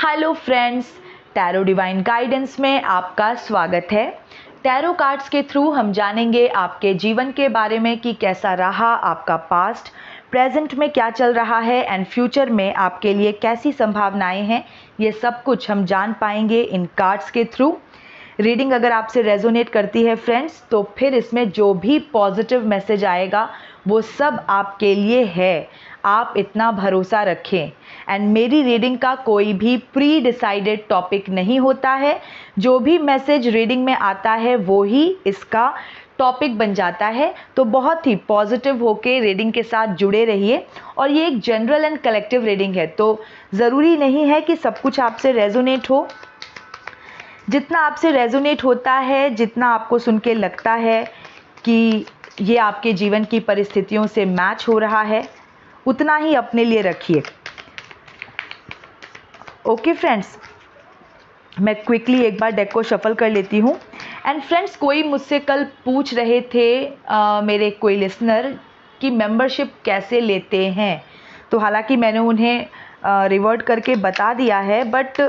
Hello friends, tarot divine guidance में आपका स्वागत है। टैरो कार्ड्स के थ्रू हम जानेंगे आपके जीवन के बारे में कि कैसा रहा आपका पास्ट, प्रेजेंट में क्या चल रहा है एंड फ्यूचर में आपके लिए कैसी संभावनाएं हैं। ये सब कुछ हम जान पाएंगे इन कार्ड्स के थ्रू। रीडिंग अगर आपसे रेजोनेट करती है फ्रेंड्स, तो फिर इसमें जो भी पॉजिटिव मैसेज आएगा वो सब आपके लिए है। आप इतना भरोसा रखें। एंड मेरी रीडिंग का कोई भी प्री डिसाइडेड टॉपिक नहीं होता है। जो भी मैसेज रीडिंग में आता है वो ही इसका टॉपिक बन जाता है। तो बहुत ही पॉजिटिव होके रीडिंग के साथ जुड़े रहिए। और ये एक जनरल एंड कलेक्टिव रीडिंग है, तो ज़रूरी नहीं है कि सब कुछ आपसे रेजोनेट हो। जितना आपसे रेजोनेट होता है, जितना आपको सुन के लगता है कि ये आपके जीवन की परिस्थितियों से मैच हो रहा है, उतना ही अपने लिए रखिए। ओके फ्रेंड्स, मैं क्विकली एक बार डेक को शफल कर लेती हूँ। एंड फ्रेंड्स, कोई मुझसे कल पूछ रहे थे मेरे कोई लिसनर कि मेंबरशिप कैसे लेते हैं। तो हालांकि मैंने उन्हें रिवर्ट करके बता दिया है, बट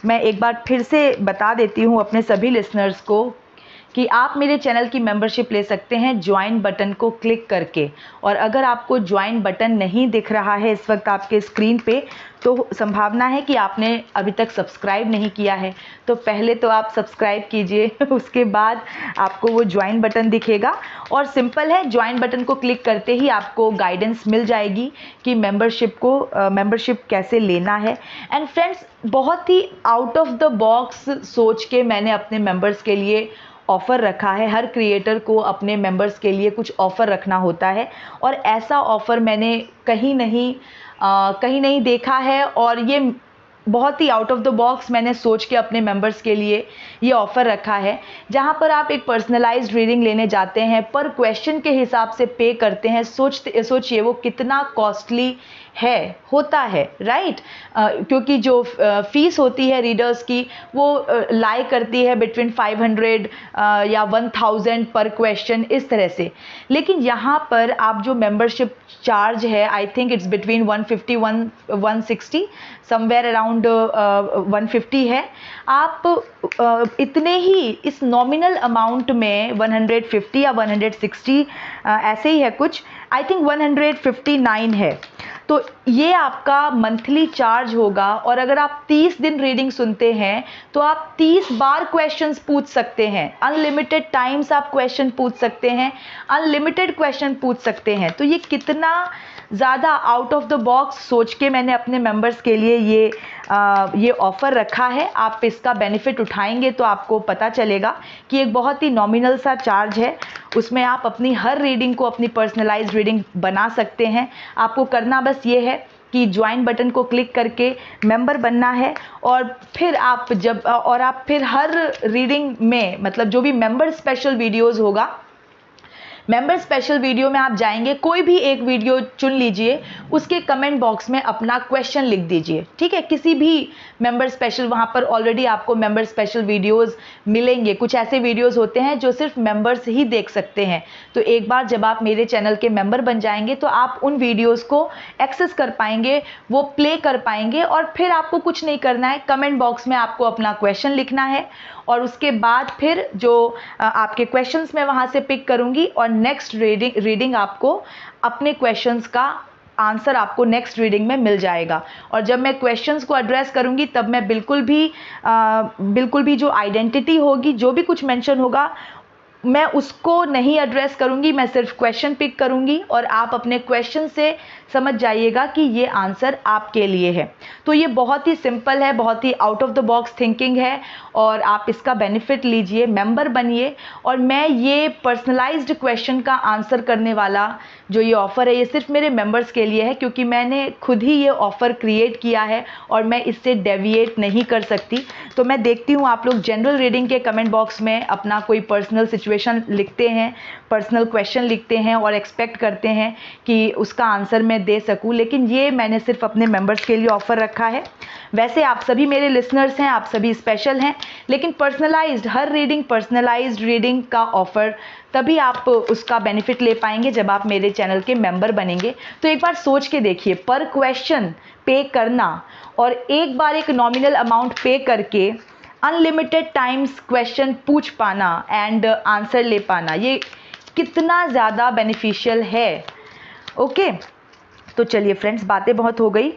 मैं एक बार फिर से बता देती हूँ अपने सभी लिसनर्स को कि आप मेरे चैनल की मेंबरशिप ले सकते हैं ज्वाइन बटन को क्लिक करके। और अगर आपको ज्वाइन बटन नहीं दिख रहा है इस वक्त आपके स्क्रीन पे, तो संभावना है कि आपने अभी तक सब्सक्राइब नहीं किया है। तो पहले तो आप सब्सक्राइब कीजिए, उसके बाद आपको वो ज्वाइन बटन दिखेगा। और सिंपल है, ज्वाइन बटन को क्लिक करते ही आपको गाइडेंस मिल जाएगी कि मेंबरशिप कैसे लेना है। एंड फ्रेंड्स, बहुत ही आउट ऑफ द बॉक्स सोच के मैंने अपने मेंबर्स के लिए ऑफ़र रखा है। हर क्रिएटर को अपने मेंबर्स के लिए कुछ ऑफ़र रखना होता है, और ऐसा ऑफ़र मैंने कहीं नहीं देखा है। और ये बहुत ही आउट ऑफ द बॉक्स मैंने सोच के अपने मेंबर्स के लिए ये ऑफ़र रखा है, जहाँ पर आप एक पर्सनलाइज्ड रीडिंग लेने जाते हैं, पर क्वेश्चन के हिसाब से पे करते हैं। सोचिए वो कितना कॉस्टली होता है, राइट। क्योंकि जो फीस होती है रीडर्स की, वो लाई करती है बिटवीन 500 या 1000 पर क्वेश्चन, इस तरह से। लेकिन यहाँ पर आप जो मेंबरशिप चार्ज है, I think it's between 150 160, somewhere around 150 है। आप इतने ही इस नॉमिनल अमाउंट में 150 या 160 ऐसे ही है कुछ, आई थिंक 159 है। तो ये आपका मंथली चार्ज होगा। और अगर आप 30 दिन रीडिंग सुनते हैं तो आप 30 बार क्वेश्चंस पूछ सकते हैं। अनलिमिटेड टाइम्स आप क्वेश्चन पूछ सकते हैं, अनलिमिटेड क्वेश्चन पूछ सकते हैं। तो ये कितना ज़्यादा आउट ऑफ द बॉक्स सोच के मैंने अपने मेंबर्स के लिए ये ऑफ़र रखा है। आप इसका बेनिफिट उठाएंगे तो आपको पता चलेगा कि एक बहुत ही नॉमिनल सा चार्ज है। उसमें आप अपनी हर रीडिंग को अपनी पर्सनलाइज्ड रीडिंग बना सकते हैं। आपको करना बस ये है कि ज्वाइन बटन को क्लिक करके मेंबर बनना है। और फिर आप फिर हर रीडिंग में, मतलब जो भी मेंबर स्पेशल वीडियोज़ होगा, मेंबर स्पेशल वीडियो में आप जाएंगे, कोई भी एक वीडियो चुन लीजिए, उसके कमेंट बॉक्स में अपना क्वेश्चन लिख दीजिए, ठीक है। किसी भी मेंबर स्पेशल, वहाँ पर ऑलरेडी आपको मेंबर स्पेशल वीडियोस मिलेंगे। कुछ ऐसे वीडियोस होते हैं जो सिर्फ मेंबर्स ही देख सकते हैं। तो एक बार जब आप मेरे चैनल के मेंबर बन जाएंगे तो आप उन वीडियोज़ को एक्सेस कर पाएंगे, वो प्ले कर पाएंगे। और फिर आपको कुछ नहीं करना है, कमेंट बॉक्स में आपको अपना क्वेश्चन लिखना है। और उसके बाद फिर जो आपके क्वेश्चंस मैं वहाँ से पिक करूँगी, और नेक्स्ट रीडिंग आपको अपने क्वेश्चंस का आंसर आपको नेक्स्ट रीडिंग में मिल जाएगा। और जब मैं क्वेश्चंस को एड्रेस करूँगी, तब मैं बिल्कुल भी जो आइडेंटिटी होगी, जो भी कुछ मेंशन होगा, मैं उसको नहीं एड्रेस करूँगी। मैं सिर्फ क्वेश्चन पिक करूँगी, और आप अपने क्वेश्चन से समझ जाइएगा कि ये आंसर आपके लिए है। तो ये बहुत ही सिंपल है, बहुत ही out of the box thinking है, और आप इसका बेनिफिट लीजिए, मेंबर बनिए। और मैं ये पर्सनलाइज्ड क्वेश्चन का आंसर करने वाला जो ये ऑफ़र है, ये सिर्फ मेरे मेंबर्स के लिए है, क्योंकि मैंने खुद ही ये ऑफ़र क्रिएट किया है और मैं इससे डेविएट नहीं कर सकती। तो मैं देखती हूँ आप लोग जनरल रीडिंग के कमेंट बॉक्स में अपना कोई पर्सनल सिचुएशन लिखते हैं, पर्सनल क्वेश्चन लिखते हैं, और एक्सपेक्ट करते हैं कि उसका आंसर मैं मैं दे सकूं, लेकिन ये मैंने सिर्फ अपने मेंबर्स के लिए ऑफ़र रखा है। वैसे आप सभी मेरे लिसनर्स हैं, आप सभी स्पेशल हैं, लेकिन पर्सनलाइज्ड हर रीडिंग, पर्सनलाइज्ड रीडिंग का ऑफ़र तभी आप उसका बेनिफिट ले पाएंगे जब आप मेरे चैनल के मेंबर बनेंगे। तो एक बार सोच के देखिए, पर क्वेश्चन पे करना और एक बार एक नॉमिनल अमाउंट पे करके अनलिमिटेड टाइम्स क्वेश्चन पूछ पाना एंड आंसर ले पाना, ये कितना ज़्यादा बेनिफिशियल है। ओके, तो चलिए फ्रेंड्स, बातें बहुत हो गई।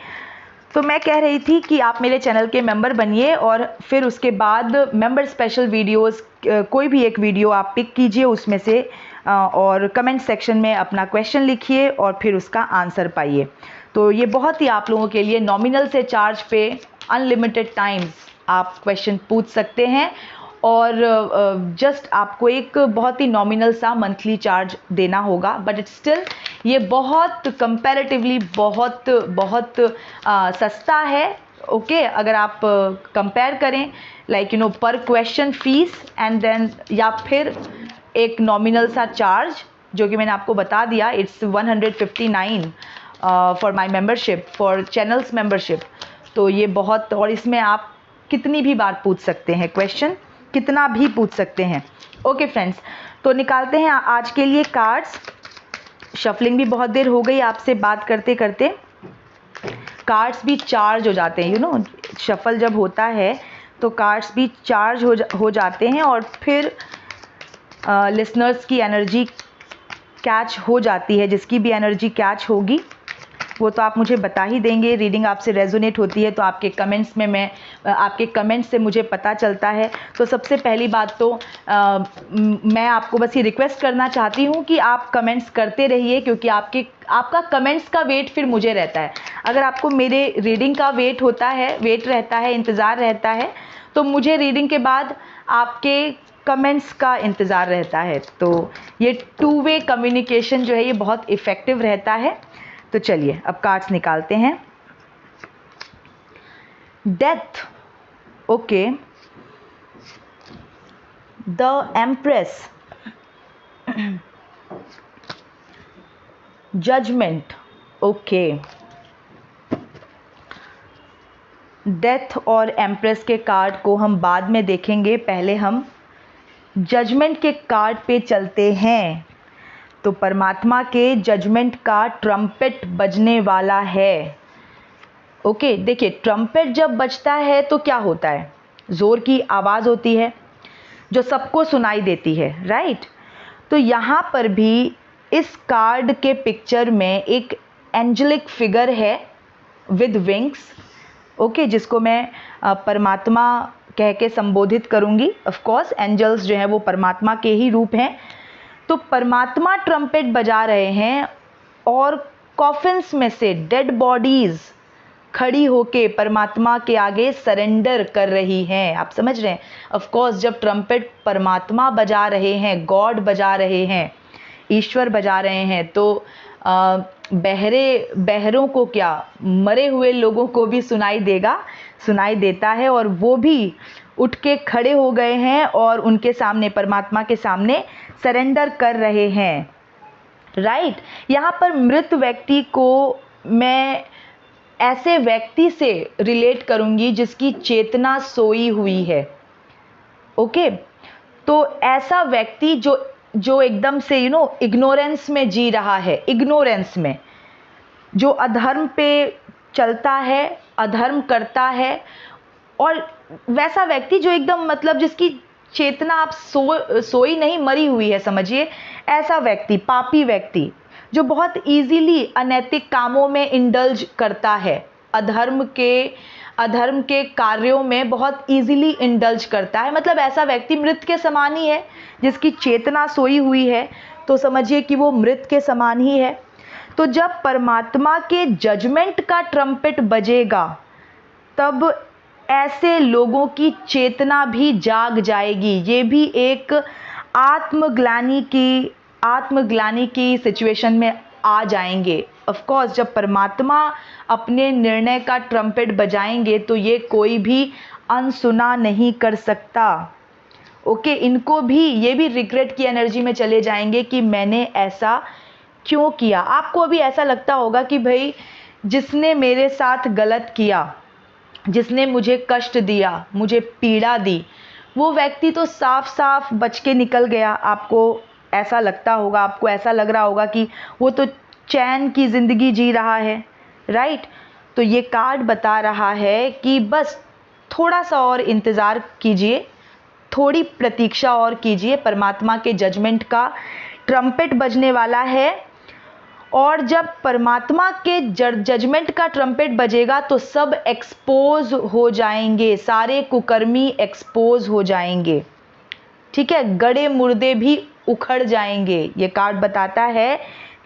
तो मैं कह रही थी कि आप मेरे चैनल के मेंबर बनिए और फिर उसके बाद मेंबर स्पेशल वीडियोस, कोई भी एक वीडियो आप पिक कीजिए उसमें से और कमेंट सेक्शन में अपना क्वेश्चन लिखिए और फिर उसका आंसर पाइए। तो ये बहुत ही आप लोगों के लिए नॉमिनल से चार्ज पे अनलिमिटेड टाइम्स आप क्वेश्चन पूछ सकते हैं और जस्ट आपको एक बहुत ही नॉमिनल सा मंथली चार्ज देना होगा, बट इट्स स्टिल ये बहुत कंपैरेटिवली बहुत बहुत सस्ता है। ओके, अगर आप कंपेयर करें लाइक यू नो पर क्वेश्चन फीस एंड देन या फिर एक नॉमिनल सा चार्ज जो कि मैंने आपको बता दिया, it's 159 for my membership, for channels membership. तो ये बहुत, और इसमें आप कितनी भी बार पूछ सकते हैं क्वेश्चन, कितना भी पूछ सकते हैं। ओके फ्रेंड्स, तो निकालते हैं आज के लिए कार्ड्स। शफलिंग भी बहुत देर हो गई आपसे बात करते करते, कार्ड्स भी चार्ज हो जाते हैं, यू नो शफल जब होता है तो कार्ड्स भी चार्ज हो जाते हैं और फिर लिसनर्स की एनर्जी कैच हो जाती है। जिसकी भी एनर्जी कैच होगी वो तो आप मुझे बता ही देंगे। रीडिंग आपसे रेजोनेट होती है तो आपके कमेंट्स में आपके कमेंट्स से मुझे पता चलता है। तो सबसे पहली बात तो मैं आपको बस ये रिक्वेस्ट करना चाहती हूँ कि आप कमेंट्स करते रहिए, क्योंकि आपका कमेंट्स का वेट फिर मुझे रहता है। अगर आपको मेरे रीडिंग का वेट रहता है, इंतज़ार रहता है, तो मुझे रीडिंग के बाद आपके कमेंट्स का इंतज़ार रहता है। तो ये टू वे कम्युनिकेशन जो है ये बहुत इफ़ेक्टिव रहता है। तो चलिए अब कार्ड्स निकालते हैं। Death, okay, the empress, judgement, okay. Death और एम्प्रेस के कार्ड को हम बाद में देखेंगे, पहले हम जजमेंट के कार्ड पे चलते हैं। तो परमात्मा के जजमेंट का ट्रम्पेट बजने वाला है। ओके, देखिए ट्रम्पेट जब बजता है तो क्या होता है, ज़ोर की आवाज़ होती है जो सबको सुनाई देती है, राइट। तो यहाँ पर भी इस कार्ड के पिक्चर में एक एंजेलिक फिगर है विद विंग्स, ओके, जिसको मैं परमात्मा कह के संबोधित करूँगी। ऑफ कोर्स एंजल्स जो हैं वो परमात्मा के ही रूप हैं। तो परमात्मा ट्रम्पेट बजा रहे हैं और कॉफिन्स में से डेड बॉडीज़ खड़ी होके परमात्मा के आगे सरेंडर कर रही हैं। आप समझ रहे हैं। ऑफ कोर्स जब ट्रम्पेट परमात्मा बजा रहे हैं, गॉड बजा रहे हैं, ईश्वर बजा रहे हैं, तो बहरों को क्या, मरे हुए लोगों को भी सुनाई देता है और वो भी उठ के खड़े हो गए हैं और उनके सामने, परमात्मा के सामने सरेंडर कर रहे हैं, राइट। यहाँ पर मृत व्यक्ति को मैं ऐसे व्यक्ति से रिलेट करूँगी जिसकी चेतना सोई हुई है। ओके, तो ऐसा व्यक्ति जो एकदम से यू नो इग्नोरेंस में जी रहा है, इग्नोरेंस में, जो अधर्म पे चलता है, अधर्म करता है, और वैसा व्यक्ति जो एकदम मतलब जिसकी चेतना आप सोई नहीं, मरी हुई है, समझिए। ऐसा व्यक्ति, पापी व्यक्ति जो बहुत इजीली अनैतिक कामों में इंडल्ज करता है, अधर्म के कार्यों में बहुत इजीली इंडल्ज करता है, मतलब ऐसा व्यक्ति मृत के समान ही है। जिसकी चेतना सोई हुई है तो समझिए कि वो मृत के समान ही है। तो जब परमात्मा के जजमेंट का ट्रम्पेट बजेगा तब ऐसे लोगों की चेतना भी जाग जाएगी। ये भी एक आत्मग्लानि की सिचुएशन में आ जाएंगे। ऑफ कोर्स जब परमात्मा अपने निर्णय का ट्रम्पेट बजाएंगे तो ये कोई भी अनसुना नहीं कर सकता। ओके, इनको भी, ये भी रिग्रेट की एनर्जी में चले जाएंगे कि मैंने ऐसा क्यों किया। आपको अभी ऐसा लगता होगा कि भाई जिसने मेरे साथ गलत किया, जिसने मुझे कष्ट दिया, मुझे पीड़ा दी, वो व्यक्ति तो साफ साफ बच के निकल गया। आपको ऐसा लगता होगा, आपको ऐसा लग रहा होगा कि वो तो चैन की ज़िंदगी जी रहा है, राइट। तो ये कार्ड बता रहा है कि बस थोड़ा सा और इंतज़ार कीजिए, थोड़ी प्रतीक्षा और कीजिए। परमात्मा के जजमेंट का ट्रम्पेट बजने वाला है, और जब परमात्मा के जजमेंट का ट्रम्पेट बजेगा तो सब एक्सपोज हो जाएंगे, सारे कुकर्मी एक्सपोज हो जाएंगे, ठीक है। गड़े मुर्दे भी उखड़ जाएंगे। ये कार्ड बताता है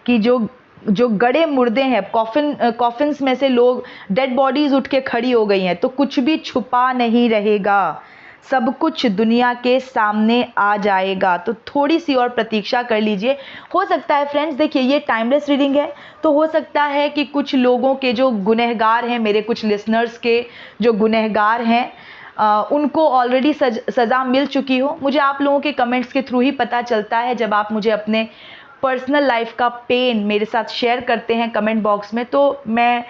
कि जो गड़े मुर्दे हैं, कॉफिन्स में से लोग, डेड बॉडीज उठ के खड़ी हो गई हैं, तो कुछ भी छुपा नहीं रहेगा, सब कुछ दुनिया के सामने आ जाएगा। तो थोड़ी सी और प्रतीक्षा कर लीजिए। हो सकता है फ्रेंड्स, देखिए ये टाइमलेस रीडिंग है, तो हो सकता है कि कुछ लोगों के जो गुनहगार हैं, मेरे कुछ लिसनर्स के जो गुनहगार हैं, उनको ऑलरेडी सज़ा मिल चुकी हो। मुझे आप लोगों के कमेंट्स के थ्रू ही पता चलता है, जब आप मुझे अपने पर्सनल लाइफ का पेन मेरे साथ शेयर करते हैं कमेंट बॉक्स में। तो मैं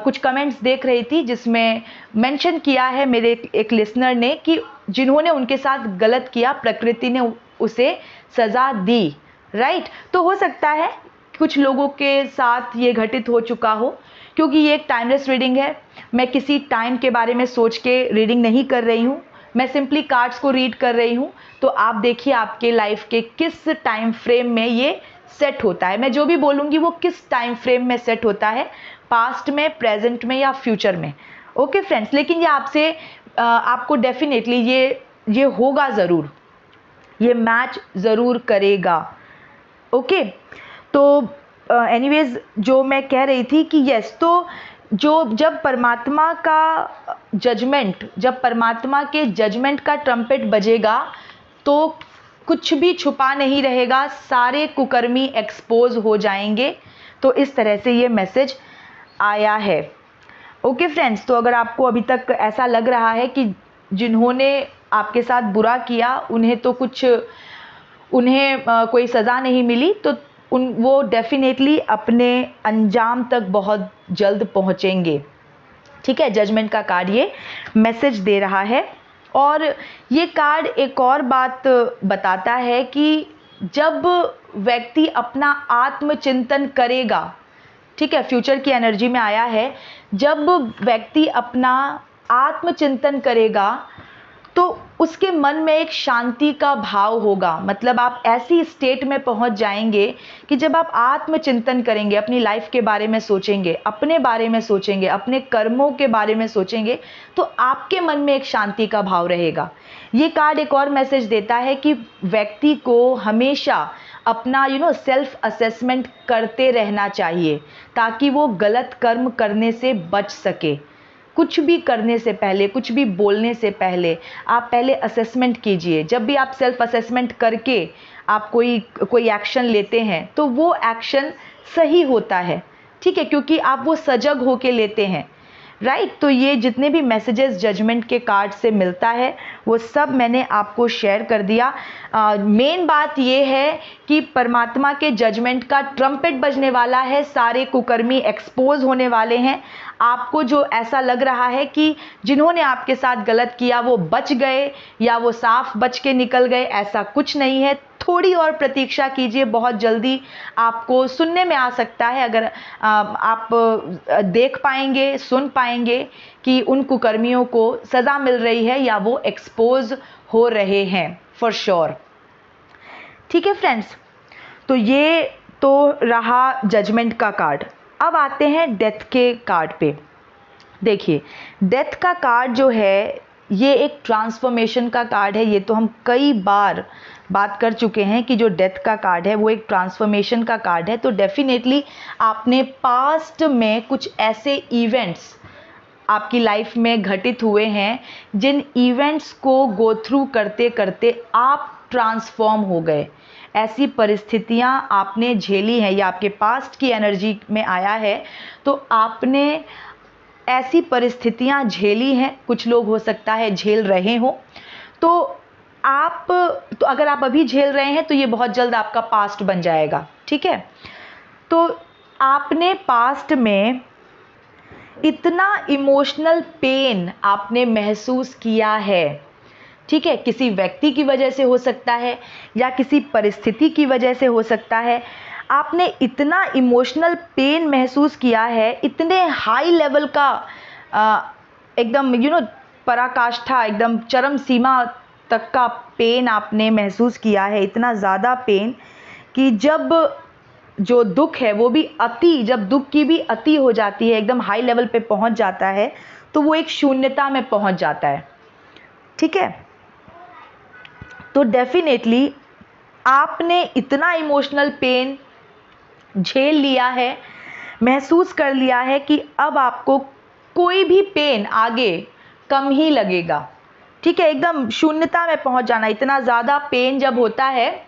कुछ कमेंट्स देख रही थी जिसमें मेंशन किया है मेरे एक लिसनर ने कि जिन्होंने उनके साथ गलत किया, प्रकृति ने उसे सज़ा दी, राइट। तो हो सकता है कुछ लोगों के साथ ये घटित हो चुका हो, क्योंकि ये एक टाइमलेस रीडिंग है। मैं किसी टाइम के बारे में सोच के रीडिंग नहीं कर रही हूँ, मैं सिंपली कार्ड्स को रीड कर रही हूँ। तो आप देखिए आपके लाइफ के किस टाइम फ्रेम में ये सेट होता है। मैं जो भी बोलूँगी वो किस टाइम फ्रेम में सेट होता है, पास्ट में, प्रेजेंट में या फ्यूचर में। ओके फ्रेंड्स, लेकिन ये आपसे आपको डेफिनेटली ये होगा ज़रूर, ये मैच ज़रूर करेगा। ओके, तो एनीवेज जो मैं कह रही थी कि यस, तो जब परमात्मा का जजमेंट, जब परमात्मा के जजमेंट का ट्रम्पेट बजेगा तो कुछ भी छुपा नहीं रहेगा, सारे कुकर्मी एक्सपोज हो जाएंगे। तो इस तरह से ये मैसेज आया है। ओके फ्रेंड्स, तो अगर आपको अभी तक ऐसा लग रहा है कि जिन्होंने आपके साथ बुरा किया उन्हें कोई सज़ा नहीं मिली, तो वो डेफिनेटली अपने अंजाम तक बहुत जल्द पहुंचेंगे, ठीक है। जजमेंट का कार्ड ये मैसेज दे रहा है। और ये कार्ड एक और बात बताता है कि जब व्यक्ति अपना आत्मचिंतन करेगा, ठीक है, फ्यूचर की एनर्जी में आया है, जब व्यक्ति अपना आत्मचिंतन करेगा तो उसके मन में एक शांति का भाव होगा। मतलब आप ऐसी स्टेट में पहुंच जाएंगे कि जब आप आत्मचिंतन करेंगे, अपनी लाइफ के बारे में सोचेंगे, अपने बारे में सोचेंगे, अपने कर्मों के बारे में सोचेंगे, तो आपके मन में एक शांति का भाव रहेगा। ये कार्ड एक और मैसेज देता है कि व्यक्ति को हमेशा अपना सेल्फ असेसमेंट करते रहना चाहिए, ताकि वो गलत कर्म करने से बच सके। कुछ भी करने से पहले, कुछ भी बोलने से पहले आप पहले असेसमेंट कीजिए। जब भी आप सेल्फ असेसमेंट करके आप कोई एक्शन लेते हैं तो वो एक्शन सही होता है, ठीक है, क्योंकि आप वो सजग होके लेते हैं, राइट। तो ये जितने भी मैसेजेस जजमेंट के कार्ड से मिलता है वो सब मैंने आपको शेयर कर दिया। मेन बात ये है कि परमात्मा के जजमेंट का ट्रम्पेट बजने वाला है, सारे कुकर्मी एक्सपोज होने वाले हैं। आपको जो ऐसा लग रहा है कि जिन्होंने आपके साथ गलत किया वो बच गए या वो साफ बच के निकल गए, ऐसा कुछ नहीं है। थोड़ी और प्रतीक्षा कीजिए, बहुत जल्दी आपको सुनने में आ सकता है, अगर आप देख पाएंगे, सुन पाएंगे कि उन कुकर्मियों को सज़ा मिल रही है या वो एक्सपोज हो रहे हैं, फॉर श्योर, ठीक है फ्रेंड्स। तो ये तो रहा जजमेंट का कार्ड। अब आते हैं डेथ के कार्ड पे। देखिए, डेथ का कार्ड जो है ये एक ट्रांसफॉर्मेशन का कार्ड है। ये तो हम कई बार बात कर चुके हैं कि जो डेथ का कार्ड है वो एक ट्रांसफॉर्मेशन का कार्ड है। तो डेफिनेटली आपने पास्ट में कुछ ऐसे इवेंट्स आपकी लाइफ में घटित हुए हैं जिन इवेंट्स को गो थ्रू करते करते आप ट्रांसफॉर्म हो गए। ऐसी परिस्थितियां आपने झेली हैं या आपके पास्ट की एनर्जी में आया है, तो आपने ऐसी परिस्थितियां झेली हैं। कुछ लोग हो सकता है झेल रहे हो, तो अगर आप अभी झेल रहे हैं तो ये बहुत जल्द आपका पास्ट बन जाएगा, ठीक है। तो आपने पास्ट में इतना इमोशनल पेन आपने महसूस किया है, ठीक है, किसी व्यक्ति की वजह से हो सकता है या किसी परिस्थिति की वजह से हो सकता है। आपने इतना इमोशनल पेन महसूस किया है, इतने हाई लेवल का एकदम पराकाष्ठा, एकदम चरम सीमा तक का पेन आपने महसूस किया है, इतना ज़्यादा पेन कि जब जो दुख है वो भी जब दुख की भी अति हो जाती है, एकदम हाई लेवल पे पहुंच जाता है, तो वो एक शून्यता में पहुंच जाता है, ठीक है। तो डेफिनेटली आपने इतना इमोशनल पेन झेल लिया है, महसूस कर लिया है कि अब आपको कोई भी पेन आगे कम ही लगेगा, ठीक है। एकदम शून्यता में पहुंच जाना, इतना ज़्यादा पेन जब होता है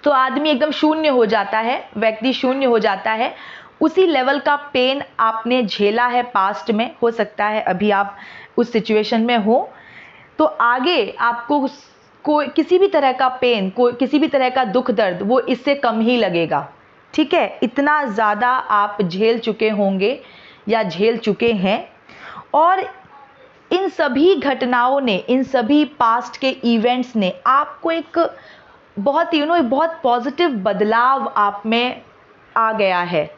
तो आदमी एकदम शून्य हो जाता है, व्यक्ति शून्य हो जाता है। उसी लेवल का पेन आपने झेला है पास्ट में, हो सकता है अभी आप उस सिचुएशन में हो, तो आगे आपको कोई किसी भी तरह का पेन, कोई किसी भी तरह का दुख दर्द वो इससे कम ही लगेगा, ठीक है। इतना ज़्यादा आप झेल चुके होंगे या झेल चुके हैं, और इन सभी घटनाओं ने, इन सभी पास्ट के इवेंट्स ने आपको एक बहुत बहुत पॉजिटिव बदलाव आप में आ गया है।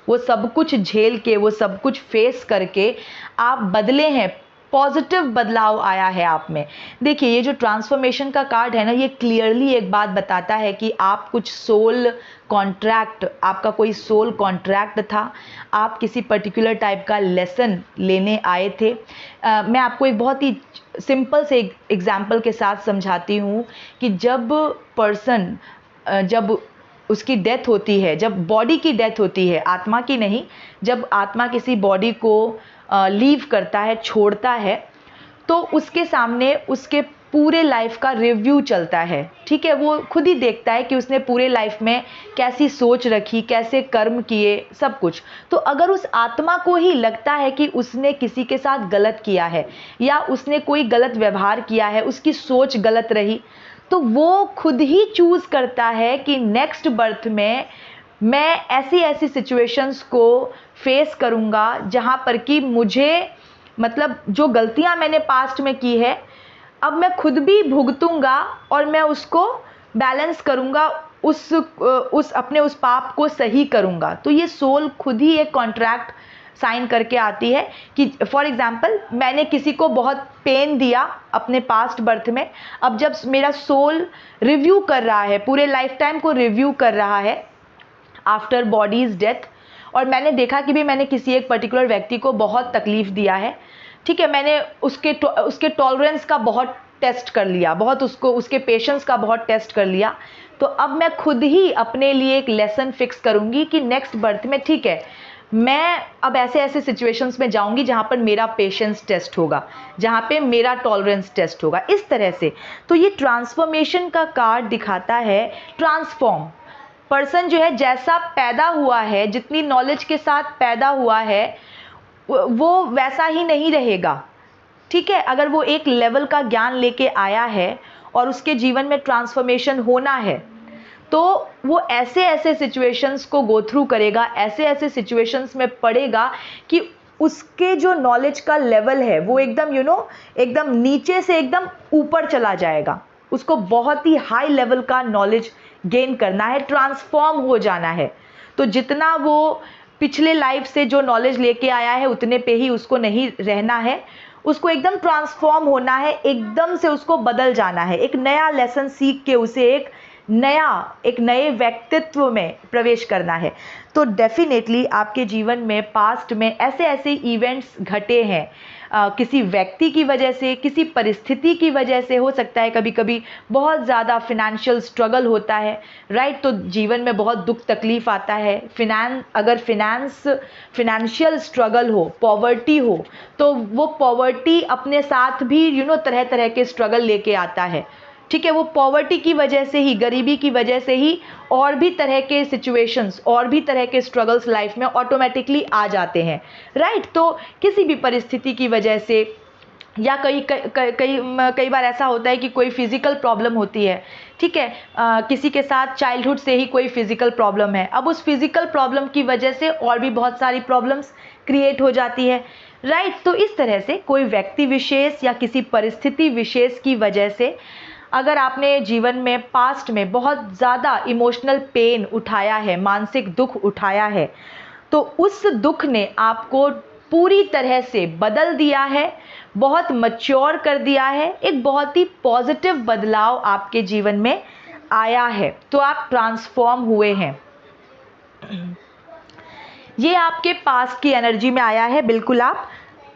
वो सब कुछ झेल के, वो सब कुछ फेस करके आप बदले हैं, पॉजिटिव बदलाव आया है आप में। देखिए, ये जो ट्रांसफॉर्मेशन का कार्ड है ना, ये क्लियरली एक बात बताता है कि आप कुछ सोल कॉन्ट्रैक्ट, आपका कोई सोल कॉन्ट्रैक्ट था, आप किसी पर्टिकुलर टाइप का लेसन लेने आए थे। मैं आपको एक बहुत ही सिंपल से एग्जाम्पल के साथ समझाती हूँ कि जब पर्सन, जब उसकी डेथ होती है, जब बॉडी की डेथ होती है, आत्मा की नहीं, जब आत्मा किसी बॉडी को लीव करता है, छोड़ता है, तो उसके सामने उसके पूरे लाइफ का रिव्यू चलता है, ठीक है। वो खुद ही देखता है कि उसने पूरे लाइफ में कैसी सोच रखी, कैसे कर्म किए, सब कुछ। तो अगर उस आत्मा को ही लगता है कि उसने किसी के साथ गलत किया है या उसने कोई गलत व्यवहार किया है, उसकी सोच गलत रही, तो वो खुद ही चूज करता है कि नेक्स्ट बर्थ में मैं ऐसी ऐसी सिचुएशंस को फेस करूँगा जहाँ पर कि मुझे, मतलब जो गलतियाँ मैंने पास्ट में की है, अब मैं खुद भी भुगतूंगा और मैं उसको बैलेंस करूँगा, उस अपने उस पाप को सही करूँगा। तो ये सोल खुद ही एक कॉन्ट्रैक्ट साइन करके आती है कि फॉर एग्जाम्पल मैंने किसी को बहुत पेन दिया अपने पास्ट बर्थ में, अब जब मेरा सोल रिव्यू कर रहा है, पूरे लाइफ टाइम को रिव्यू कर रहा है आफ्टर बॉडीज डेथ, और मैंने देखा कि भी मैंने किसी एक पर्टिकुलर व्यक्ति को बहुत तकलीफ दिया है, ठीक है, मैंने उसके टॉलरेंस का बहुत टेस्ट कर लिया, बहुत उसके पेशेंस का बहुत टेस्ट कर लिया, तो अब मैं खुद ही अपने लिए एक लेसन फिक्स करूंगी कि नेक्स्ट बर्थ में, ठीक है, मैं अब ऐसे ऐसे सिचुएशंस में जाऊंगी जहां पर मेरा पेशेंस टेस्ट होगा, जहां पे मेरा टॉलरेंस टेस्ट होगा, इस तरह से। तो ये ट्रांसफॉर्मेशन का कार्ड दिखाता है ट्रांसफॉर्म। पर्सन जो है जैसा पैदा हुआ है, जितनी नॉलेज के साथ पैदा हुआ है, वो वैसा ही नहीं रहेगा, ठीक है। अगर वो एक लेवल का ज्ञान लेके आया है और उसके जीवन में ट्रांसफॉर्मेशन होना है, तो वो ऐसे ऐसे सिचुएशंस को गो थ्रू करेगा, ऐसे ऐसे सिचुएशंस में पड़ेगा कि उसके जो नॉलेज का लेवल है वो एकदम एकदम नीचे से एकदम ऊपर चला जाएगा। उसको बहुत ही हाई लेवल का नॉलेज गेन करना है, ट्रांसफॉर्म हो जाना है। तो जितना वो पिछले लाइफ से जो नॉलेज लेके आया है उतने पे ही उसको नहीं रहना है, उसको एकदम ट्रांसफॉर्म होना है, एकदम से उसको बदल जाना है, एक नया लेसन सीख के उसे एक नए व्यक्तित्व में प्रवेश करना है। तो डेफिनेटली आपके जीवन में पास्ट में ऐसे ऐसे इवेंट्स घटे हैं, किसी व्यक्ति की वजह से, किसी परिस्थिति की वजह से, हो सकता है कभी कभी बहुत ज़्यादा फिनेंशियल स्ट्रगल होता है, राइट, तो जीवन में बहुत दुख तकलीफ आता है। अगर फिनेंशियल स्ट्रगल हो, पॉवर्टी हो, तो वो पॉवर्टी अपने साथ भी तरह तरह के स्ट्रगल लेके आता है, ठीक है। वो पॉवर्टी की वजह से ही, गरीबी की वजह से ही और भी तरह के सिचुएशंस, और भी तरह के स्ट्रगल्स लाइफ में ऑटोमेटिकली आ जाते हैं, राइट। तो किसी भी परिस्थिति की वजह से या कई बार ऐसा होता है कि कोई फिज़िकल प्रॉब्लम होती है, ठीक है, किसी के साथ चाइल्डहुड से ही कोई फिज़िकल प्रॉब्लम है, अब उस फिज़िकल प्रॉब्लम की वजह से और भी बहुत सारी प्रॉब्लम्स क्रिएट हो जाती है, राइट। तो इस तरह से कोई व्यक्ति विशेष या किसी परिस्थिति विशेष की वजह से अगर आपने जीवन में पास्ट में बहुत ज़्यादा इमोशनल पेन उठाया है, मानसिक दुख उठाया है, तो उस दुख ने आपको पूरी तरह से बदल दिया है, बहुत मैच्योर कर दिया है, एक बहुत ही पॉजिटिव बदलाव आपके जीवन में आया है, तो आप ट्रांसफॉर्म हुए हैं। ये आपके पास्ट की एनर्जी में आया है, बिल्कुल आप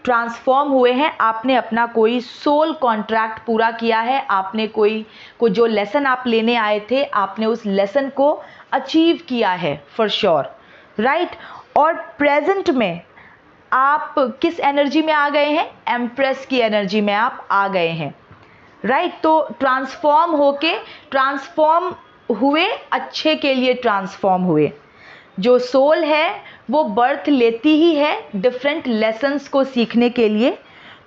ट्रांसफॉर्म हुए हैं। आपने अपना कोई सोल कॉन्ट्रैक्ट पूरा किया है, आपने को जो लेसन आप लेने आए थे, आपने उस लेसन को अचीव किया है फॉर श्योर, राइट। और प्रेजेंट में आप किस एनर्जी में आ गए हैं? एम्प्रेस की एनर्जी में आप आ गए हैं, राइट। तो ट्रांसफॉर्म हुए, अच्छे के लिए ट्रांसफॉर्म हुए। जो सोल है वो बर्थ लेती ही है डिफरेंट लेसन्स को सीखने के लिए,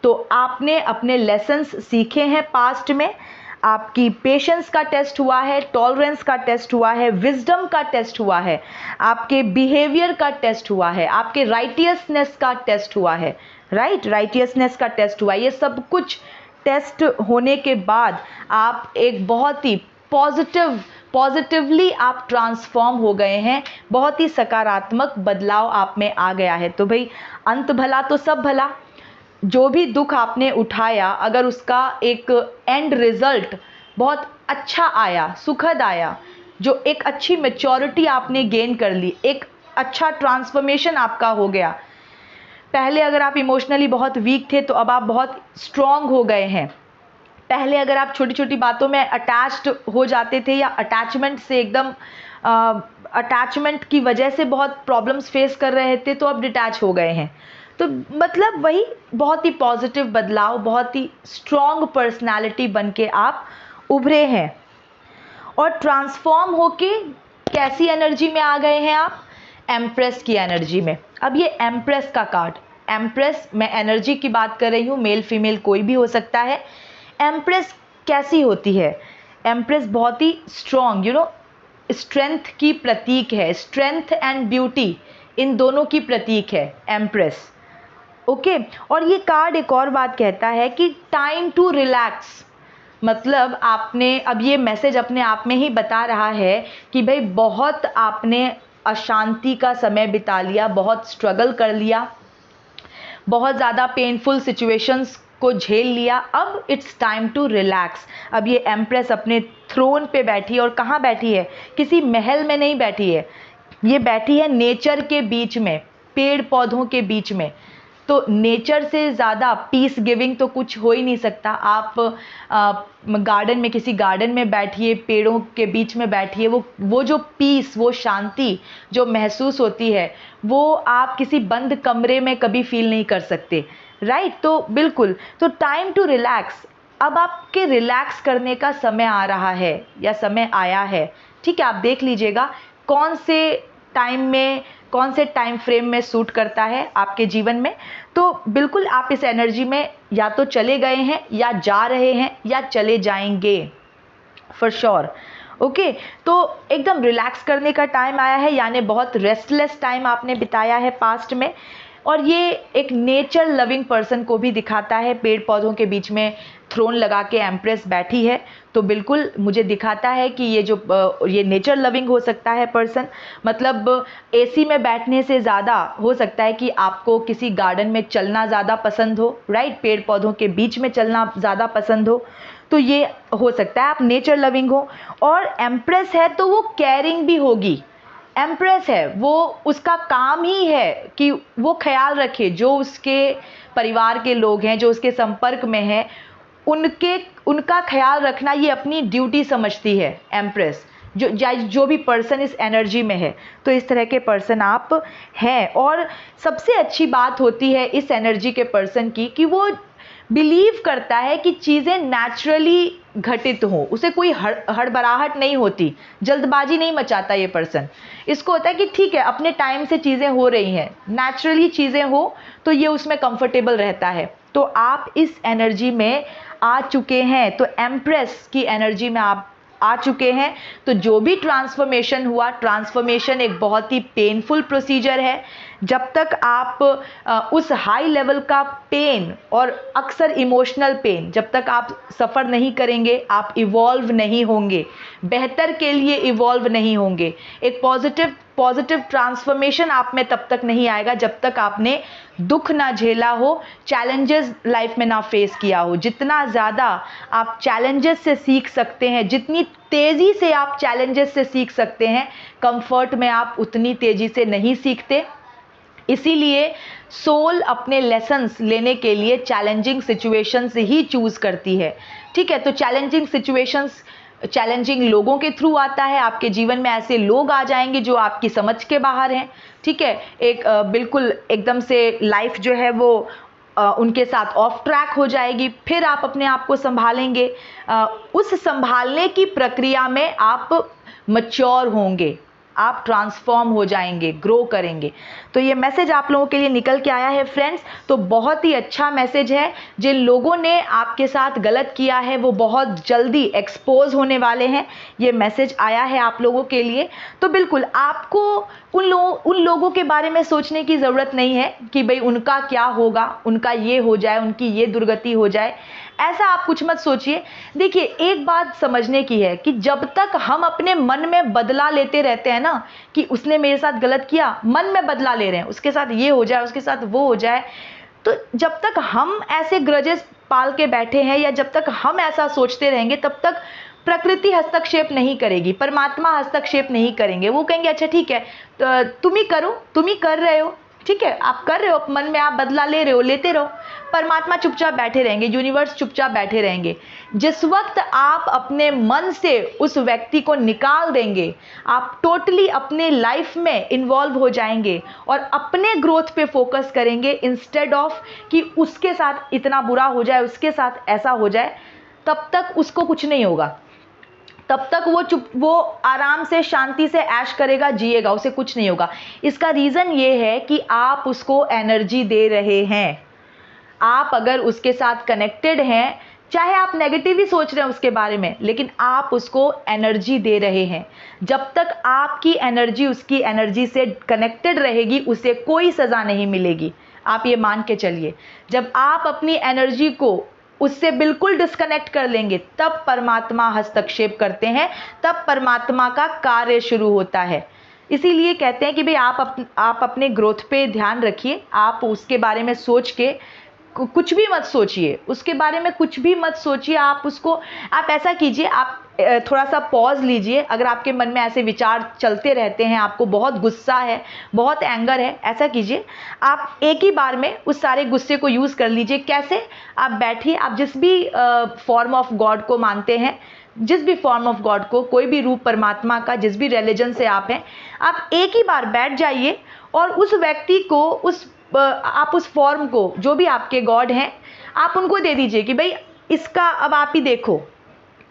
तो आपने अपने लेसन्स सीखे हैं पास्ट में, आपकी पेशेंस का टेस्ट हुआ है, टॉलरेंस का टेस्ट हुआ है, विजडम का टेस्ट हुआ है, आपके बिहेवियर का टेस्ट हुआ है, आपके राइटियसनेस का टेस्ट हुआ है, राइट, राइटियसनेस का टेस्ट हुआ है। ये सब कुछ टेस्ट होने के बाद आप एक बहुत ही पॉजिटिवली आप ट्रांसफॉर्म हो गए हैं, बहुत ही सकारात्मक बदलाव आप में आ गया है। तो भाई अंत भला तो सब भला, जो भी दुख आपने उठाया अगर उसका एक एंड रिजल्ट बहुत अच्छा आया, सुखद आया, जो एक अच्छी मैच्योरिटी आपने गेन कर ली, एक अच्छा ट्रांसफॉर्मेशन आपका हो गया। पहले अगर आप इमोशनली बहुत वीक थे तो अब आप बहुत स्ट्रॉन्ग हो गए हैं। पहले अगर आप छोटी छोटी बातों में अटैच्ड हो जाते थे या अटैचमेंट से एकदम अटैचमेंट की वजह से बहुत प्रॉब्लम्स फेस कर रहे थे, तो अब डिटैच हो गए हैं। तो मतलब वही बहुत ही पॉजिटिव बदलाव, बहुत ही स्ट्रॉन्ग पर्सनालिटी बन के आप उभरे हैं। और ट्रांसफॉर्म होके कैसी एनर्जी में आ गए हैं आप? एम्प्रेस की एनर्जी में। अब ये एम्प्रेस का कार्ड, एम्प्रेस, मैं एनर्जी की बात कर रही हूँ, मेल फीमेल कोई भी हो सकता है। एम्प्रेस कैसी होती है? एम्प्रेस बहुत ही स्ट्रॉन्ग, स्ट्रेंथ की प्रतीक है, स्ट्रेंथ एंड ब्यूटी इन दोनों की प्रतीक है एम्प्रेस, ओके। और ये कार्ड एक और बात कहता है कि टाइम टू रिलैक्स, मतलब आपने अब ये मैसेज अपने आप में ही बता रहा है कि भाई बहुत आपने अशांति का समय बिता लिया, बहुत स्ट्रगल कर लिया, बहुत ज़्यादा पेनफुल सिचुएशंस को झेल लिया, अब इट्स टाइम टू रिलैक्स। अब ये एम्प्रेस अपने थ्रोन पे बैठी है, और कहाँ बैठी है? किसी महल में नहीं बैठी है, ये बैठी है नेचर के बीच में, पेड़ पौधों के बीच में। तो नेचर से ज़्यादा पीस गिविंग तो कुछ हो ही नहीं सकता। आप गार्डन में, किसी गार्डन में बैठिए, पेड़ों के बीच में बैठिए, वो जो पीस, वो शांति जो महसूस होती है, वो आप किसी बंद कमरे में कभी फील नहीं कर सकते, राइट। तो बिल्कुल, तो टाइम टू रिलैक्स, अब आपके रिलैक्स करने का समय आ रहा है या समय आया है, ठीक है। आप देख लीजिएगा कौन से टाइम फ्रेम में सूट करता है आपके जीवन में। तो बिल्कुल आप इस एनर्जी में या तो चले गए हैं, या जा रहे हैं, या चले जाएंगे फॉर श्योर, ओके। तो एकदम रिलैक्स करने का टाइम आया है, यानी बहुत रेस्टलेस टाइम आपने बिताया है पास्ट में। और ये एक नेचर लविंग पर्सन को भी दिखाता है, पेड़ पौधों के बीच में थ्रोन लगा के एम्प्रेस बैठी है, तो बिल्कुल मुझे दिखाता है कि ये नेचर लविंग हो सकता है पर्सन। मतलब एसी में बैठने से ज़्यादा हो सकता है कि आपको किसी गार्डन में चलना ज़्यादा पसंद हो, राइट, पेड़ पौधों के बीच में चलना ज़्यादा पसंद हो, तो ये हो सकता है आप नेचर लविंग हो। और एम्प्रेस है तो वो केयरिंग भी होगी। एम्प्रेस है, वो उसका काम ही है कि वो ख्याल रखे, जो उसके परिवार के लोग हैं, जो उसके संपर्क में हैं, उनका ख्याल रखना ये अपनी ड्यूटी समझती है एम्प्रेस, जो भी पर्सन इस एनर्जी में है। तो इस तरह के पर्सन आप हैं। और सबसे अच्छी बात होती है इस एनर्जी के पर्सन की कि वो बिलीव करता है कि चीज़ें नेचुरली घटित हो, उसे कोई हड़बड़ाहट नहीं होती, जल्दबाजी नहीं मचाता ये पर्सन। इसको होता है कि ठीक है, अपने टाइम से चीज़ें हो रही हैं, नेचुरली चीज़ें हो, तो ये उसमें कंफर्टेबल रहता है। तो आप इस एनर्जी में आ चुके हैं, तो एम्प्रेस की एनर्जी में आप आ चुके हैं। तो जो भी ट्रांसफॉर्मेशन हुआ, ट्रांसफॉर्मेशन एक बहुत ही पेनफुल प्रोसीजर है। जब तक आप उस हाई लेवल का पेन और अक्सर इमोशनल पेन जब तक आप सफ़र नहीं करेंगे, आप इवॉल्व नहीं होंगे, बेहतर के लिए इवॉल्व नहीं होंगे। एक पॉजिटिव ट्रांसफॉर्मेशन आप में तब तक नहीं आएगा जब तक आपने दुख ना झेला हो, चैलेंजेस लाइफ में ना फेस किया हो। जितना ज़्यादा आप चैलेंजेस से सीख सकते हैं, जितनी तेज़ी से आप चैलेंजेस से सीख सकते हैं, कंफर्ट में आप उतनी तेज़ी से नहीं सीखते। इसीलिए सोल अपने लेसन्स लेने के लिए चैलेंजिंग सिचुएशंस ही चूज़ करती है। ठीक है, तो चैलेंजिंग सिचुएशंस चैलेंजिंग लोगों के थ्रू आता है। आपके जीवन में ऐसे लोग आ जाएंगे जो आपकी समझ के बाहर हैं। ठीक है, एक बिल्कुल एकदम से लाइफ जो है वो उनके साथ ऑफ ट्रैक हो जाएगी। फिर आप अपने आप को संभालेंगे। उस संभालने की प्रक्रिया में आप मैच्योर होंगे, आप ट्रांसफॉर्म हो जाएंगे, ग्रो करेंगे। तो ये मैसेज आप लोगों के लिए निकल के आया है फ्रेंड्स। तो बहुत ही अच्छा मैसेज है। जिन लोगों ने आपके साथ गलत किया है वो बहुत जल्दी एक्सपोज होने वाले हैं। ये मैसेज आया है आप लोगों के लिए। तो बिल्कुल आपको उन लोगों के बारे में सोचने की ज़रूरत नहीं है कि भाई उनका क्या होगा, उनका ये हो जाए, उनकी ये दुर्गति हो जाए, ऐसा आप कुछ मत सोचिए। देखिए, एक बात समझने की है कि जब तक हम अपने मन में बदला लेते रहते हैं ना कि उसने मेरे साथ गलत किया, मन में बदला ले रहे हैं, उसके साथ ये हो जाए, उसके साथ वो हो जाए, तो जब तक हम ऐसे ग्रजेस पाल के बैठे हैं या जब तक हम ऐसा सोचते रहेंगे, तब तक प्रकृति हस्तक्षेप नहीं करेगी, परमात्मा हस्तक्षेप नहीं करेंगे। वो कहेंगे अच्छा ठीक है, तो तुम ही करो, तुम ही कर रहे हो, ठीक है, आप कर रहे हो, मन में आप बदला ले रहे हो, लेते रहो। परमात्मा चुपचाप बैठे रहेंगे, यूनिवर्स चुपचाप बैठे रहेंगे। जिस वक्त आप अपने मन से उस व्यक्ति को निकाल देंगे, आप टोटली अपने लाइफ में इन्वॉल्व हो जाएंगे और अपने ग्रोथ पे फोकस करेंगे इंस्टेड ऑफ कि उसके साथ इतना बुरा हो जाए, उसके साथ ऐसा हो जाए, तब तक उसको कुछ नहीं होगा। तब तक वो आराम से शांति से ऐश करेगा, जिएगा, उसे कुछ नहीं होगा। इसका रीज़न ये है कि आप उसको एनर्जी दे रहे हैं। आप अगर उसके साथ कनेक्टेड हैं, चाहे आप नेगेटिव ही सोच रहे हैं उसके बारे में, लेकिन आप उसको एनर्जी दे रहे हैं। जब तक आपकी एनर्जी उसकी एनर्जी से कनेक्टेड रहेगी, उसे कोई सज़ा नहीं मिलेगी। आप ये मान के चलिए। जब आप अपनी एनर्जी को उससे बिल्कुल डिस्कनेक्ट कर लेंगे, तब परमात्मा हस्तक्षेप करते हैं, तब परमात्मा का कार्य शुरू होता है। इसीलिए कहते हैं कि भाई आप अपने ग्रोथ पे ध्यान रखिए। आप उसके बारे में सोच के कुछ भी मत सोचिए, उसके बारे में कुछ भी मत सोचिए। आप ऐसा कीजिए, आप थोड़ा सा पॉज लीजिए। अगर आपके मन में ऐसे विचार चलते रहते हैं, आपको बहुत गुस्सा है, बहुत एंगर है, ऐसा कीजिए, आप एक ही बार में उस सारे गुस्से को यूज़ कर लीजिए। कैसे? आप बैठिए, आप जिस भी फॉर्म ऑफ गॉड को मानते हैं, जिस भी फॉर्म ऑफ गॉड को, कोई भी रूप परमात्मा का, जिस भी रिलीजन से आप हैं, आप एक ही बार बैठ जाइए और उस व्यक्ति को, आप उस फॉर्म को, जो भी आपके गॉड हैं, आप उनको दे दीजिए कि भाई इसका अब आप ही देखो।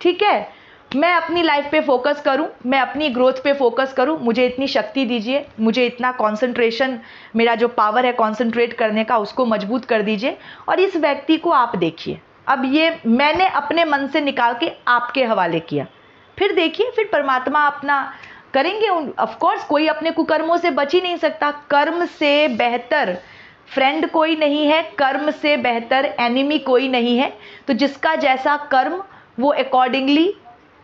ठीक है, मैं अपनी लाइफ पे फोकस करूं, मैं अपनी ग्रोथ पे फोकस करूं, मुझे इतनी शक्ति दीजिए, मुझे इतना कंसंट्रेशन, मेरा जो पावर है कंसंट्रेट करने का, उसको मजबूत कर दीजिए और इस व्यक्ति को आप देखिए। अब ये मैंने अपने मन से निकाल के आपके हवाले किया, फिर देखिए, फिर परमात्मा अपना करेंगे। ऑफ कोर्स कोई अपने कुकर्मों से बच ही नहीं सकता। कर्म से बेहतर फ्रेंड कोई नहीं है, कर्म से बेहतर एनिमी कोई नहीं है। तो जिसका जैसा कर्म, वो अकॉर्डिंगली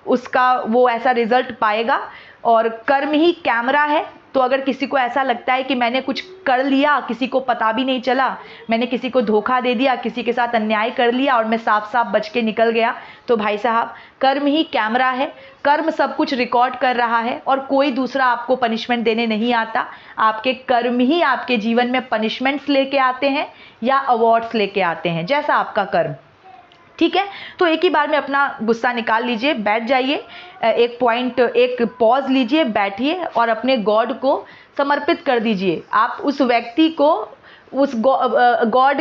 उसका वो ऐसा रिजल्ट पाएगा। और कर्म ही कैमरा है। तो अगर किसी को ऐसा लगता है कि मैंने कुछ कर लिया, किसी को पता भी नहीं चला, मैंने किसी को धोखा दे दिया, किसी के साथ अन्याय कर लिया और मैं साफ साफ बच के निकल गया, तो भाई साहब, कर्म ही कैमरा है, कर्म सब कुछ रिकॉर्ड कर रहा है और कोई दूसरा आपको पनिशमेंट देने नहीं आता। आपके कर्म ही आपके जीवन में पनिशमेंट्स लेके आते हैं या अवार्ड्स लेके आते हैं, जैसा आपका कर्म। ठीक है, तो एक ही बार में अपना गुस्सा निकाल लीजिए, बैठ जाइए, एक पॉज लीजिए, बैठिए और अपने गॉड को समर्पित कर दीजिए। आप उस व्यक्ति को, उस गॉड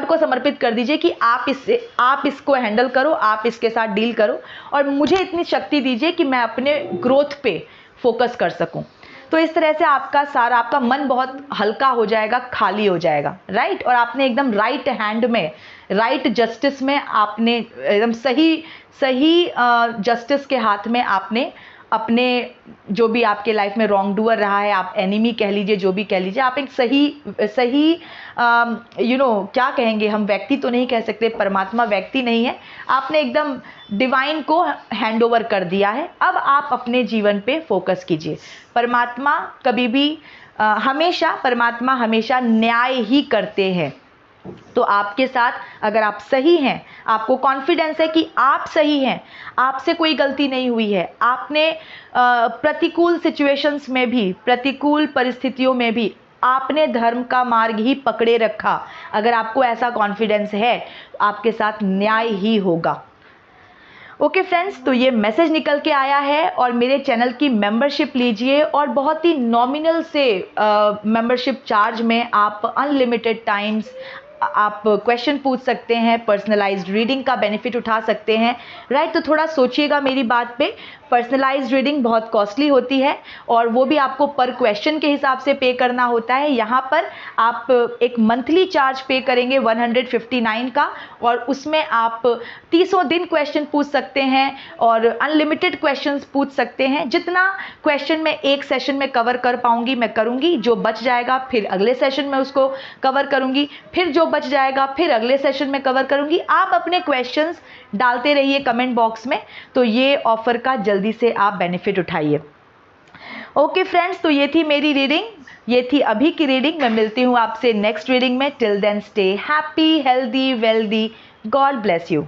को समर्पित कर दीजिए कि आप इसको हैंडल करो, आप इसके साथ डील करो और मुझे इतनी शक्ति दीजिए कि मैं अपने ग्रोथ पे फोकस कर सकूं। तो इस तरह से आपका मन बहुत हल्का हो जाएगा, खाली हो जाएगा, राइट। और आपने एकदम राइट हैंड में, राइट जस्टिस में, आपने एकदम सही जस्टिस के हाथ में आपने अपने जो भी आपके लाइफ में रॉन्ग डूअर रहा है, आप एनिमी कह लीजिए, जो भी कह लीजिए, आप एक सही क्या कहेंगे, हम व्यक्ति तो नहीं कह सकते, परमात्मा व्यक्ति नहीं है, आपने एकदम डिवाइन को हैंड ओवर कर दिया है। अब आप अपने जीवन पे फोकस कीजिए। परमात्मा कभी भी परमात्मा हमेशा न्याय ही करते हैं। तो आपके साथ अगर आप सही हैं, आपको कॉन्फिडेंस है कि आप सही हैं, आपसे कोई गलती नहीं हुई है, आपने प्रतिकूल सिचुएशंस में भी, प्रतिकूल परिस्थितियों में भी आपने धर्म का मार्ग ही पकड़े रखा, अगर आपको ऐसा कॉन्फिडेंस है, आपके साथ न्याय ही होगा। ओके फ्रेंड्स, तो ये मैसेज निकल के आया है और मेरे चैनल की मेंबरशिप लीजिए और बहुत ही नॉमिनल से मेंबरशिप चार्ज में आप अनलिमिटेड टाइम्स आप क्वेश्चन पूछ सकते हैं, पर्सनलाइज्ड रीडिंग का बेनिफिट उठा सकते हैं, राइट। तो थोड़ा सोचिएगा मेरी बात पे। पर्सनलाइज्ड रीडिंग बहुत कॉस्टली होती है और वो भी आपको पर क्वेश्चन के हिसाब से पे करना होता है। यहाँ पर आप एक मंथली चार्ज पे करेंगे 159 का, और उसमें आप 30 दिन क्वेश्चन पूछ सकते हैं और अनलिमिटेड क्वेश्चंस पूछ सकते हैं। जितना क्वेश्चन मैं एक सेशन में कवर कर पाऊंगी मैं करूंगी, जो बच जाएगा फिर अगले सेशन में उसको कवर करूंगी, फिर जो बच जाएगा फिर अगले सेशन में कवर करूंगी। आप अपने क्वेश्चंस डालते रहिए कमेंट बॉक्स में, तो ये ऑफर का जल्दी से आप बेनिफिट उठाइए। ओके फ्रेंड्स, तो ये थी मेरी रीडिंग, ये थी अभी की रीडिंग। मैं मिलती हूँ आपसे नेक्स्ट रीडिंग में। Till then stay happy, healthy, wealthy. God bless you.